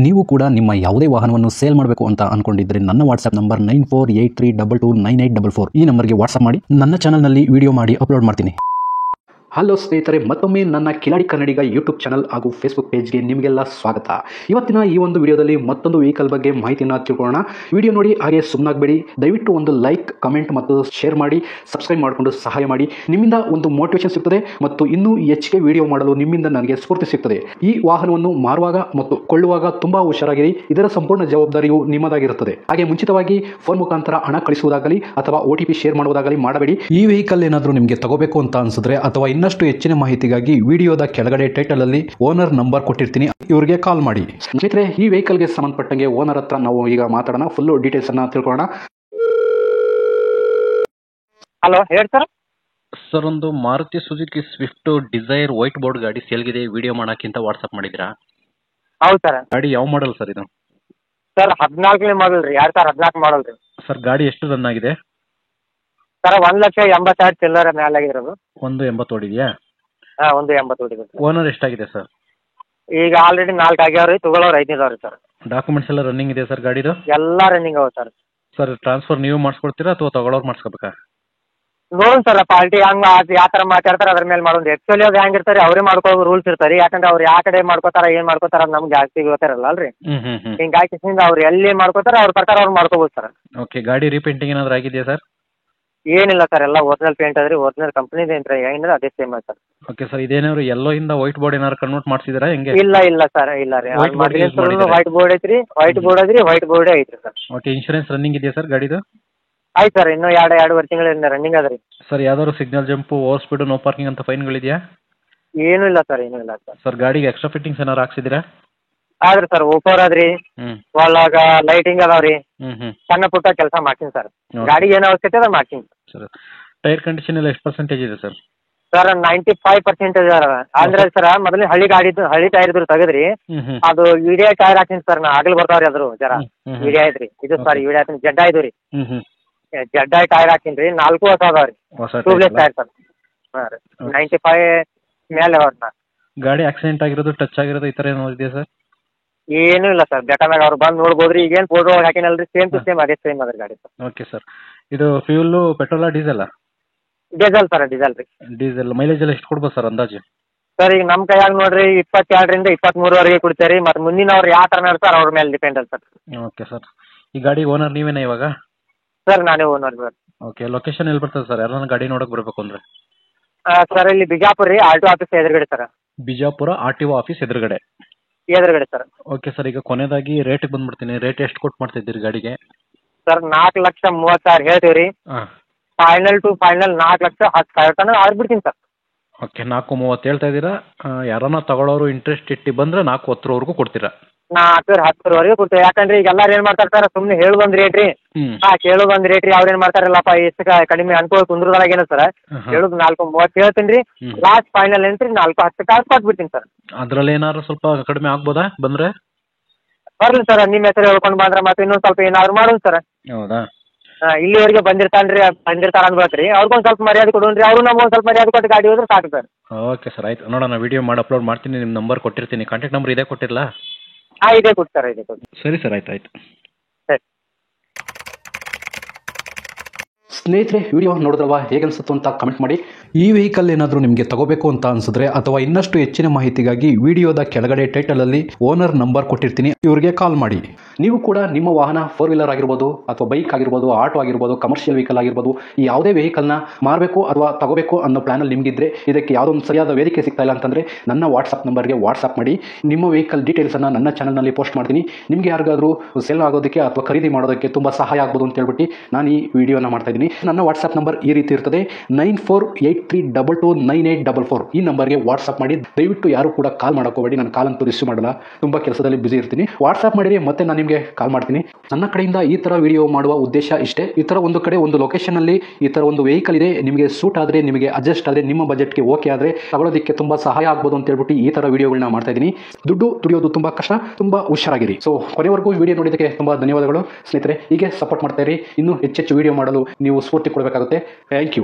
ನೀವು ಕೂಡ ನಿಮ್ಮ ಯಾವುದೇ ವಾಹನವನ್ನು ಸೇಲ್ ಮಾಡಬೇಕು ಅಂತ ಅನ್ಕೊಂಡಿದ್ರೆ ನನ್ನ ವಾಟ್ಸ್ಆಪ್ ನಂಬರ್ 9483229844 ಈ ನಂಬರ್ಗೆ ವಾಟ್ಸ್ಆಪ್ ಮಾಡಿ. ನನ್ನ ಚಾನಲ್ನಲ್ಲಿ ವಿಡಿಯೋ ಮಾಡಿ ಅಪ್ಲೋಡ್ ಮಾಡ್ತೀನಿ. ಹಲೋ ಸ್ನೇಹಿತರೆ, ಮತ್ತೊಮ್ಮೆ ನನ್ನ ಕಿಲಾಡಿ ಕನ್ನಡಿಗ ಯೂಟ್ಯೂಬ್ ಚಾನಲ್ ಹಾಗೂ ಫೇಸ್ಬುಕ್ ಪೇಜ್ಗೆ ನಿಮಗೆಲ್ಲ ಸ್ವಾಗತ. ಇವತ್ತಿನ ಈ ಒಂದು ವಿಡಿಯೋದಲ್ಲಿ ಮತ್ತೊಂದು ವೆಹಿಕಲ್ ಬಗ್ಗೆ ಮಾಹಿತಿಯನ್ನು ತಿಳ್ಕೊಳ್ಳೋಣ. ವಿಡಿಯೋ ನೋಡಿ ಹಾಗೆ ಸುಮ್ಮನಾಗಬೇಡಿ. ದಯವಿಟ್ಟು ಒಂದು ಲೈಕ್, ಕಮೆಂಟ್ ಮತ್ತು ಶೇರ್ ಮಾಡಿ, ಸಬ್ಸ್ಕ್ರೈಬ್ ಮಾಡಿಕೊಂಡು ಸಹಾಯ ಮಾಡಿ. ನಿಮ್ಮಿಂದ ಒಂದು ಮೋಟಿವೇಶನ್ ಸಿಗ್ತದೆ ಮತ್ತು ಇನ್ನೂ ಹೆಚ್ಚಿಗೆ ವಿಡಿಯೋ ಮಾಡಲು ನಿಮ್ಮಿಂದ ನನಗೆ ಸ್ಫೂರ್ತಿ ಸಿಗ್ತದೆ. ಈ ವಾಹನವನ್ನು ಮಾರುವಾಗ ಮತ್ತು ಕೊಳ್ಳುವಾಗ ತುಂಬಾ ಹುಷಾರಾಗಿರಿ. ಇದರ ಸಂಪೂರ್ಣ ಜವಾಬ್ದಾರಿಯು ನಿಮ್ಮದಾಗಿರುತ್ತದೆ. ಹಾಗೆ ಮುಂಚಿತವಾಗಿ ಫೋನ್ ಮುಖಾಂತರ ಹಣ ಕಳಿಸುವುದಾಗಲಿ ಅಥವಾ OTP ಶೇರ್ ಮಾಡುವುದಾಗಲಿ ಮಾಡಬೇಡಿ. ಈ ವೆಹಿಕಲ್ ಏನಾದರೂ ನಿಮಗೆ ತಗೋಬೇಕು ಅಂತ ಅನ್ಸಿದ್ರೆ ಅಥವಾ ಇನ್ನಷ್ಟು ಹೆಚ್ಚಿನ ಮಾಹಿತಿಗಾಗಿ ವಿಡಿಯೋದ ಕೆಳಗಡೆ ಟೈಟಲ್ ಅಲ್ಲಿ ಓನರ್ ನಂಬರ್ ಕೊಟ್ಟಿರ್ತೀನಿ, ಇವರಿಗೆ ಕಾಲ್ ಮಾಡಿ. ಸ್ನೇಹಿತರೆ, ಈ ವೆಹಿಕಲ್ಗೆ ಸಂಬಂಧಪಟ್ಟಂಗೆ ಓನರ್ ಹತ್ರ ನಾವು ಈಗ ಮಾತಾಡೋಣ. ಫುಲ್ ಡೀಟೇಲ್ಸ್ ಅನ್ನ ತಿಳ್ಕೊಳ್ಳೋಣ. ಹಲೋ, ಹೇಳಿ ಸರ್. ಸರ್, ಒಂದು Maruti Suzuki Swift Dzire white board ಗಾಡಿ ಸೇಲ್ಗಿದೆ. ವಿಡಿಯೋ ಮಾಡೋಕ್ಕಿಂತ ವಾಟ್ಸ್ಆಪ್ ಮಾಡಿದ್ರಾ? ಹೌದು ಸರ್. ಗಾಡಿ ಯಾವ ಮಾಡಲ್ ಸರ್ ಇದು? ಸರ್ 14ನೇ ಮಾಡಲ್ ರೀ, 2014 ಮಾಡಲ್ ರೀ. ಸರ್, ಗಾಡಿ ಎಷ್ಟು ರನ್ ಆಗಿದೆ? ಸರ್ 1,80,000 ಚಿಲ್ಲರ ಮೇಲೆ ಆಗಿರೋದು. 180 ಓಡಿದೆಯಾ? 180 ಹೊಡಿದೆ. ಓನರ್ ಎಷ್ಟಾಗಿದೆ ಸರ್? ಈಗ ಆಲ್ರೆಡಿ 4 ಆಗ್ಯಾವ್ರಿ, ತಗೊಳ್ಳೋರು 5 ಇದಾವ್ರಿ ಸರ್. ಡಾಕ್ಯುಮೆಂಟ್ಸ್ ಎಲ್ಲ ರನ್ನಿಂಗ್ ಇದೆ ಸರ್ ಗಾಡಿದು? ಎಲ್ಲ ರನ್ನಿಂಗ್ ಅವ ಸರ್. ಸರ್, ಟ್ರಾನ್ಸ್ಫರ್ ನೀವು ಮಾಡಿಸ್ಕೊಡ್ತೀರಾ ಅಥವಾ ತಗೊಳ್ಳೋರು ಮಾಡಿಸ್ಕೋಬೇಕಾ? ನೋಡೋಣ ಸರ್, ಪಾರ್ಟಿ ಹಂಗ ಯಾವ ಥರ ಮಾತಾಡ್ತಾರೆ ಅದ್ರ ಮೇಲೆ ಮಾಡೋದು. ಆ್ಯಕ್ಚುಲಿ ಅದು ಹೆಂಗಿರ್ತಾರೆ ಅವರೇ ಮಾಡ್ಕೊಳ್ಳೋ ರೂಲ್ಸ್ ಇರ್ತಾರೆ. ಯಾಕಂದ್ರೆ ಅವ್ರು ಯಾವ ಕಡೆ ಮಾಡ್ಕೋತಾರ ಏನು ಮಾಡ್ಕೋತಾರ ಅದು ನಮ್ಗೆ ಜಾಸ್ತಿ ಗೊತ್ತಿರಲ್ಲ ಅಲ್ರಿ. ಹಿಂಗಾಗಿ ಅವ್ರು ಎಲ್ಲಿ ಮಾಡ್ಕೋತಾರ ಅವ್ರ ಪ್ರಕಾರ ಅವ್ರು ಮಾಡ್ಕೋಬೋದು ಸರ್. ಓಕೆ, ಗಾಡಿ ರೀಪೇಂಟಿಂಗ್ ಏನಾದ್ರು ಆಗಿದೆಯಾ ಸರ್? ಏನಿಲ್ಲ ಸರ್, ಎಲ್ಲ ಒರಿಜಿನಲ್ ಪೇಂಟ್ ಅದ್ರಿ, ಒರಿಜಿನಲ್ ಕಂಪ್ನಿದು ಏನಿದೆ ಅದೇ ಸೇಮ್ ಸರ್. ಓಕೆ ಸರ್, ಇದೇನಾದ್ರು ಎಲ್ಲೋ ಇಂದ ವೈಟ್ ಬೋರ್ಡ್ ಏನಾದ್ರು ಕನ್ವರ್ಟ್ ಮಾಡಿಸಿದಿರಾ ಹೆಂಗೆ? ಇಲ್ಲ ಸರ್, ಇಲ್ಲ ರೀ. White board use ಮಾಡಿದ್ದೀರಾ? ವೈಟ್ ಬೋರ್ಡ್ ಐತ್ರಿ, ವೈಟ್ ಬೋರ್ಡ್ ಅದ್ರಿ, ವೈಟ್ ಬೋರ್ಡ್ ಐತ್ರಿ ಸರ್. ಓಕೆ, ಇನ್ಶೂರೆನ್ಸ್ ರನ್ನಿಂಗ್ ಇದೆಯಾ ಸರ್ ಗಾಡಿದು? ಆಯ್ತು ಸರ್, ಇನ್ನೂ ಎರಡೂವರೆ ತಿಂಗಳಿಂದ ರನ್ನಿಂಗ್ ಅದ್ರಿ. ಸರ್, ಯಾವ್ದಾದ್ರು signal jump, over speed, no parking ಅಂತ ಫೈನ್ಗಳಿದೆಯಾ? ಏನೂ ಇಲ್ಲ ಸರ್, ಏನೂ ಇಲ್ಲ ಸರ್. ಸರ್, ಗಾಡಿಗೆ ಎಕ್ಸ್ಟ್ರಾ ಫಿಟ್ಟಿಂಗ್ಸ್ ಏನಾರು ಹಾಕ್ಸಿದಿರಾ? ಆದ್ರಿ ಸರ್, ಓಪೋರ್ ಅದ್ರಿ, ಒಳಗ ಲೈಟಿಂಗ್ ಅದಾವ್ರಿ, ಸಣ್ಣ ಪುಟ್ಟ ಕೆಲಸ ಮಾಡ್ತೀನಿ ಸರ್. ಗಾಡಿಗೆ ಏನೋ ಅವಶ್ಯಕತೆ ಅದ ಮಾಡ್ತೀನಿ ಸರ್. ಟೈರ್ ಕಂಡೀಷನ್ ಎಲ್ಲ ಎಷ್ಟು ಪರ್ಸೆಂಟೇಜ್ ಇದೆ ಸರ್? ಸರ್ 95% ಅಂದ್ರೆ ಸರ್, ಮೊದಲೇ ಹಳಿ ಟೈರ್ ಇದ್ರು ತೆಗದ್ರಿ, ಅದು ವಿಡಿಯೋ ಟೈರ್ ಹಾಕ್ತೀನಿ ಸರ್. ನಾ ಆಗ್ಲಿ ಬರ್ತಾವ್ರಿ ಅದ್ರು ಜರ ವಿಡಿಯೋ ಐತ್ರಿ. ಇದು ಸರ್ ವಿಡಿಯೋ ಹಾಕ್ತೀನಿ, ಜಡ್ಡ ಇದು ರೀ, ಜಡ್ಡ ಟೈರ್ ಹಾಕಿನ್ರಿ. 4 ಹೊಸ ಅದಾವ್ರಿ, ಟ್ಯೂಬ್ಲೆಸ್ ಟೈರ್ ಸರ್. ಹಾಂ ರೀ, 95 ಮೇಲೆ ಅವ್ರನ್ನ. ಗಾಡಿ ಆಕ್ಸಿಡೆಂಟ್ ಆಗಿರೋದು, ಟಚ್ ಆಗಿರೋದು ಈ ಥರ ಏನೋ ಇದೆಯಾ ಸರ್? ಏನೂ ಇಲ್ಲ ಸರ್, ಬೇಕಾದಾಗ ಅವ್ರು ಬಂದು ನೋಡ್ಬೋದ್ರಿ. ಈಗೇನು ಫೋಟೋ ಹಾಕಿನಲ್ರಿ, ಸೇಮ್ ಟು ಸೇಮ್ ಅದೇ ಸೇಮ್ ಅದ್ರ ಗಾಡಿ ಸರ್. ಓಕೆ ಸರ್, ಇದು ಫ್ಯೂಲು ಪೆಟ್ರೋಲಾ ಡೀಸೆಲಾ? ಡೀಸೆಲ್ ಸರ್, ಡೀಸೆಲ್ ರೀ. ಡೀಸೆಲ್ ಮೈಲೇಜ್ ಎಲ್ಲ ಎಷ್ಟು ಕೊಡ್ಬೋದು ಸರ್ ಅಂದಾಜು? ಸರ್, ಈಗ ನಮ್ಮ ಕೈಯಾಗ ನೋಡ್ರಿ 22ರಿಂದ 23ವರೆಗೆ ಕೊಡ್ತೇವೆ. ಮತ್ತು ಮುಂದಿನವ್ರು ಯಾವ ಥರ ನಡ್ತಾರೆ ಅವ್ರ ಮೇಲೆ ಡಿಪೆಂಡ್ ಅಲ್ಲ ಸರ್. ಓಕೆ ಸರ್, ಈ ಗಾಡಿ ಓನರ್ ನೀವೇನಾ ಇವಾಗ? ಸರ್, ನಾನೇ ಓನರ್ ಸರ್. ಓಕೆ, ಲೊಕೇಶನ್ ಎಲ್ಲಿ ಬರ್ತದೆ ಸರ್? ಯಾರನ್ನ ಗಾಡಿ ನೋಡೋಕೆ ಬರಬೇಕು ಅಂದರೆ? ಸರ್, ಇಲ್ಲಿ ಬಿಜಾಪುರ ರೀ, RTO ಆಫೀಸ್ ಎದುರುಗಡೆ ಸರ್. ಬಿಜಾಪುರ RTO ಆಫೀಸ್ ಎದುರುಗಡೆ ಸರ್. ಓಕೆ ಸರ್, ಈಗ ಕೊನೆಯದಾಗಿ ರೇಟಿಗೆ ಬಂದ್ಬಿಡ್ತೀನಿ. ರೇಟ್ ಎಷ್ಟು ಕೊಟ್ಟು ಮಾಡ್ತಿದ್ದೀರಿ ಗಾಡಿಗೆ? ಸರ್, 4,30,000 ಹೇಳ್ತೀವಿ ರೀ. ಫೈನಲ್ ಟು ಫೈನಲ್ 4,10,000 ತನಕ ಆಗ್ಬಿಡ್ತೀನಿ ಸರ್. ಓಕೆ, 4,30 ಹೇಳ್ತಾ ಇದ್ದೀರಾ. ಯಾರನ್ನ ತಗೊಳ್ಳೋರು ಇಂಟ್ರೆಸ್ಟ್ ಇಟ್ಟು ಬಂದರೆ 4,10ವರೆಗೂ ಕೊಡ್ತೀರಾ? 4,10ವರೆಗೆ ಕೊಡ್ತೇವೆ. ಯಾಕಂದ್ರೆ ಈಗ ಎಲ್ಲಾರು ಏನು ಮಾಡ್ತಾರೆ ಸರ್, ಸುಮ್ಮನೆ ಹೇಳೋದೊಂದು ರೇಟ್ ರೀ, ಕೇಳೋದೊಂದು ರೇಟ್ ರೀ. ಅವ್ರು ಏನು ಮಾಡ್ತಾರಲ್ಲಪ್ಪ ಎಷ್ಟು ಕಡಿಮೆ ಅನ್ಕೋ ಕುಂದ್ರದಾಗ ಏನು ಸರ್, ಹೇಳೋದು 4,30 ಹೇಳ್ತೀನಿ ರೀ. ಲಾಸ್ಟ್ ಫೈನಲ್ ಎಂಟ್ರಿ 4,10 ಕೊಟ್ಬಿಡ್ತೀನಿ ಸರ್. ಅದರಲ್ಲಿ ಏನಾದ್ರು ಸ್ವಲ್ಪ ಕಡಿಮೆ ಆಗ್ಬೋದಾ ಬಂದರೆ? ಬರ್ಲಿ ಸರ್, ನಿಮ್ಮ ಹೆಸರು ಹೇಳ್ಕೊಂಡು ಬಂದ್ರೆ ಮತ್ತೆ ಇನ್ನೊಂದು ಸ್ವಲ್ಪ ಏನಾದ್ರು ಮಾಡೋಣ ಸರ್. ಹೌದಾ? ಇಲ್ಲಿವರೆಗೆ ಬಂದಿರ್ತಾರ ಅನ್ಬೇಕ್ರಿ, ಅವ್ರಿಗೊಂದು ಸ್ವಲ್ಪ ಮರ್ಯಾದೆ ಕೊಡೋಣ್ರಿ. ಅವರು ನಮ್ಗೆ ಒಂದು ಸ್ವಲ್ಪ ಮರ್ಯಾದೆ ಕೊಟ್ಟು ಗಾಡಿ ಹೋದ್ರೆ ಸಾಕು ಸರ್. ಓಕೆ ಸರ್, ಆಯ್ತು, ನೋಡೋಣ. ವಿಡಿಯೋ ಮಾಡಿ ಅಪ್ಲೋಡ್ ಮಾಡ್ತೀನಿ. ನಿಮ್ಮ ನಂಬರ್ ಕೊಟ್ಟಿರ್ತೀನಿ. ಕಾಂಟ್ಯಾಕ್ಟ್ ನಂಬರ್ ಇದೇ ಕೊಟ್ಟಿರಲ್ಲ? ಇದೇ ಕೊಡಿ ಸರ್, ಇದೇ ಕೊಡಿ. ಸರಿ ಸರ್, ಆಯ್ತು. ಸರಿ ಸ್ನೇಹಿತರೆ, ವಿಡಿಯೋ ನೋಡಿದ್ರಲ್ವಾ, ಹೇಗೆ ಅನಿಸುತ್ತು ಅಂತ ಕಮೆಂಟ್ ಮಾಡಿ. ಈ ವೆಹಿಕಲ್ ಏನಾದರೂ ನಿಮಗೆ ತಗೋಬೇಕು ಅಂತ ಅನಿಸಿದ್ರೆ ಅಥವಾ ಇನ್ನಷ್ಟು ಹೆಚ್ಚಿನ ಮಾಹಿತಿಗಾಗಿ ವಿಡಿಯೋದ ಕೆಳಗಡೆ ಟೈಟಲಲ್ಲಿ ಓನರ್ ನಂಬರ್ ಕೊಟ್ಟಿರ್ತೀನಿ, ಇವರಿಗೆ ಕಾಲ್ ಮಾಡಿ. ನೀವು ಕೂಡ ನಿಮ್ಮ ವಾಹನ 4 ವೀಲರ್ ಆಗಿರ್ಬೋದು ಅಥವಾ ಬೈಕ್ ಆಗಿರ್ಬೋದು, ಆಟೋ ಆಗಿರ್ಬೋದು, ಕಮರ್ಷಿಯಲ್ ವೆಹಿಕಲ್ ಆಗಿರ್ಬೋದು, ಈ ಯಾವುದೇ ವೆಹಿಕಲ್ನ ಮಾರಬೇಕು ಅಥವಾ ತಗೋಬೇಕು ಅನ್ನೋ ಪ್ಲಾನಲ್ಲಿ ನಿಮಗಿದ್ರೆ, ಇದಕ್ಕೆ ಯಾವುದೋ ಒಂದು ಸರಿಯಾದ ವೇದಿಕೆ ಸಿಗ್ತಾ ಇಲ್ಲ ಅಂತಂದರೆ ನನ್ನ ವಾಟ್ಸಪ್ ನಂಬರ್ಗೆ ವಾಟ್ಸಪ್ ಮಾಡಿ. ನಿಮ್ಮ ವೆಹಿಕಲ್ ಡೀಟೇಲ್ಸನ್ನು ನನ್ನ ಚಾನಲ್ನಲ್ಲಿ ಪೋಸ್ಟ್ ಮಾಡ್ತೀನಿ. ನಿಮಗೆ ಯಾರಿಗಾದರೂ ಸೆಲ್ ಆಗೋದಕ್ಕೆ ಅಥವಾ ಖರೀದಿ ಮಾಡೋದಕ್ಕೆ ತುಂಬ ಸಹಾಯ ಆಗ್ಬೋದು ಅಂತ ಹೇಳ್ಬಿಟ್ಟು ನಾನು ಈ ವಿಡಿಯೋನ ಮಾಡ್ತಾ ಇದ್ದೀನಿ. ನನ್ನ ವಾಟ್ಸಪ್ ನಂಬರ್ ಈ ರೀತಿ ಇರ್ತದೆ, 9483229844. ಈ ನಂಬರ್ಗೆ ವಾಟ್ಸಪ್ ಮಾಡಿ. ದಯವಿಟ್ಟು ಯಾರು ಕೂಡ ಕಾಲ್ ಮಾಡೋಕೋಬೇಡಿ, ನಾನು ಕಾಲ್ ಅಂತೂ ರಿಸೀವ್ ಮಾಡಲ್ಲ, ತುಂಬ ಕೆಲಸದಲ್ಲಿ ಬಿಸಿ ಇರ್ತೀನಿ. ವಾಟ್ಸಪ್ ಮಾಡಿರಿ, ಮತ್ತೆ ನಾನು ನಿಮಗೆ ಕಾಲ್ ಮಾಡ್ತೀನಿ. ನನ್ನ ಕಡೆಯಿಂದ ಈ ಥರ ವಿಡಿಯೋ ಮಾಡುವ ಉದ್ದೇಶ ಇಷ್ಟೇ. ಈ ಥರ ಒಂದು ಕಡೆ ಒಂದು ಲೊಕೇಶನಲ್ಲಿ ಈ ಥರ ಒಂದು ವೆಹಿಕಲ್ ಇದೆ, ನಿಮಗೆ ಸೂಟ್ ಆದರೆ, ನಿಮಗೆ ಅಡ್ಜಸ್ಟ್ ಆದರೆ, ನಿಮ್ಮ ಬಜೆಟ್ಗೆ ಓಕೆ ಆದರೆ ತಗೊಳ್ಳೋದಕ್ಕೆ ತುಂಬ ಸಹಾಯ ಆಗ್ಬೋದು ಅಂತ ಹೇಳ್ಬಿಟ್ಟು ಈ ಥರ ವಿಡಿಯೋಗಳನ್ನ ಮಾಡ್ತಾ ಇದ್ದೀನಿ. ದುಡ್ಡು ದುಡಿಯೋದು ತುಂಬ ಕಷ್ಟ, ತುಂಬ ಹುಷಾರಾಗಿರಿ. ಸೊ ಕೊನೆವರೆಗೂ ವಿಡಿಯೋ ನೋಡಿದ್ದಕ್ಕೆ ತುಂಬ ಧನ್ಯವಾದಗಳು ಸ್ನೇಹಿತರೆ. ಹೀಗೆ ಸಪೋರ್ಟ್ ಮಾಡ್ತಾ ಇರಿ. ಇನ್ನೂ ಹೆಚ್ಚೆಚ್ಚು ವಿಡಿಯೋ ಮಾಡಲು ನೀವು ಸ್ಫೂರ್ತಿ ಕೊಡಬೇಕಾಗುತ್ತೆ. Thank you.